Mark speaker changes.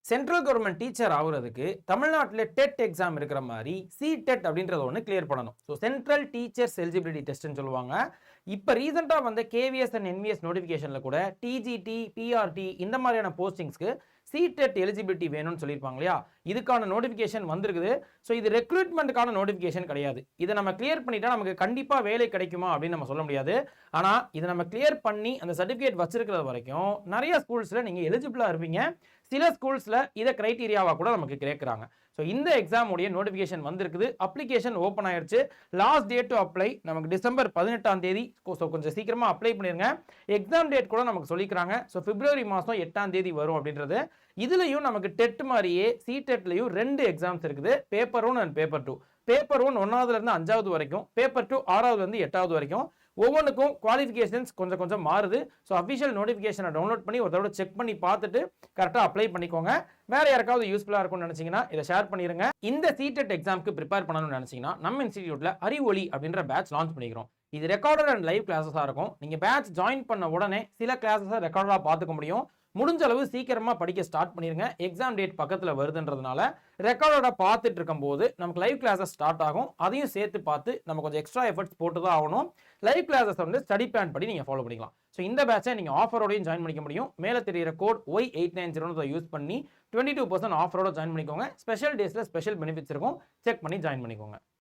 Speaker 1: Central government teacher ஆகுறதுக்கு தமிழ்நாட்டில் TET exam இருக்கிற மாதிரி சிடெட் அப்படின்றத ஒன்று கிளியர் பண்ணணும். ஸோ சென்ட்ரல் டீச்சர்ஸ் எலிஜிபிலிட்டி டெஸ்ட்னு சொல்லுவாங்க. இப்போ ரீசெண்டாக வந்த கேவிஎஸ் அண்ட் என்விஎஸ் நோட்டிஃபிகேஷனில் கூட டிஜிடி, பிஆர்டி இந்த மாதிரியான போஸ்டிங்ஸ்க்கு சிடெட் எலிஜிபிலிட்டி வேணும்னு சொல்லியிருப்பாங்க இல்லையா? இதுக்கான நோட்டிஃபிகேஷன் வந்திருக்குது. ஸோ இது ரெக்ரூட்மெண்ட்டுக்கான நோட்டிஃபிகேஷன் கிடையாது. இதை நம்ம கிளியர் பண்ணிட்டா நமக்கு கண்டிப்பாக வேலை கிடைக்குமா அப்படின்னு நம்ம சொல்ல முடியாது. ஆனால் இதை நம்ம கிளியர் பண்ணி அந்த சர்டிஃபிகேட் வச்சிருக்கிறது வரைக்கும் நிறைய ஸ்கூல்ஸில் நீங்கள் எலிஜிபிளாக இருப்பீங்க. சில ஸ்கூல்ஸில் இதை கிரைட்டீரியாவாக கூட நமக்கு கேட்குறாங்க. ஸோ இந்த எக்ஸாம் உடைய நோட்டிஃபிகேஷன் வந்திருக்குது. அப்ளிகேஷன் ஓப்பன் ஆயிடுச்சு. லாஸ்ட் டேட் டு அப்ளை நமக்கு டிசம்பர் 18ஆம் தேதி. ஸோ கொஞ்சம் சீக்கிரமாக அப்ளை பண்ணிருங்க. எக்ஸாம் டேட் கூட நமக்கு சொல்லிக்கிறாங்க. ஸோ பிப்ரவரி மாதம் 8ஆம் தேதி வரும் அப்படின்றது. இதுலையும் நமக்கு டெட் மாதிரியே சிடெட்லையும் 2 எக்ஸாம்ஸ் இருக்குது. Paper 1 and paper 2. பேப்பர் 1 1ஆவதுலேருந்து 5ஆவது வரைக்கும், பேப்பர் 2 6ஆவதுலேருந்து 8ஆவது வரைக்கும். ஒவ்வொன்றுக்கும் குவாலிஃபிகேஷன்ஸ் கொஞ்சம் மாறுது. ஸோ அஃபிஷியல் நோட்டிஃபிகேஷனை டவுன்லோட் பண்ணி ஒரு தடவை செக் பண்ணி பார்த்துட்டு கரெக்டாக அப்ளை பண்ணிக்கோங்க. வேற யாருக்காவது யூஸ்ஃபுல்லாக இருக்கும்னு நினைச்சீங்கன்னா இதை ஷேர் பண்ணிருங்க. இந்த சிடெட் எக்ஸாம்க்கு ப்ரிப்பேர் பண்ணணும்னு நினைச்சீங்கன்னா நம்ம இன்ஸ்டிடியூட்ல அறிவொளி அப்படின்ற பேட்ச் லான்ச் பண்ணிக்கிறோம். இது ரெக்கார்டட் அண்ட் லைவ் கிளாஸஸாக இருக்கும். நீங்கள் பேட்ச் ஜாயின் பண்ண உடனே சில கிளாஸஸை ரெக்கார்டாக பார்த்துக்க முடியும். முடிஞ்ச அளவு சீக்கிரமாக படிக்க ஸ்டார்ட் பண்ணிருங்க. எக்ஸாம் டேட் பக்கத்தில் வருதுன்றதுனால ரெக்கார்டோட பார்த்துட்டு இருக்கும்போது நமக்கு லைவ் கிளாஸஸ் ஸ்டார்ட் ஆகும். அதையும் சேர்த்து பார்த்து நம்ம கொஞ்சம் எக்ஸ்ட்ரா எஃபர்ட்ஸ் போட்டு தான் ஆகணும். லைவ் கிளாஸஸ் வந்து ஸ்டடி பிளான் படி நீங்கள் ஃபாலோ பண்ணிக்கலாம். ஸோ இந்த பேட்சை நீங்கள் ஆஃபரோடையும் ஜாயின் பண்ணிக்க முடியும். மேலே தெரியிற கோட் Y890 யூஸ் பண்ணி 22% ஆஃபரோட ஜாயின் பண்ணிக்கோங்க. ஸ்பெஷல் டேஸில் ஸ்பெஷல் பெனிஃபிட்ஸ் இருக்கும். செக் பண்ணி ஜாயின் பண்ணிக்கோங்க.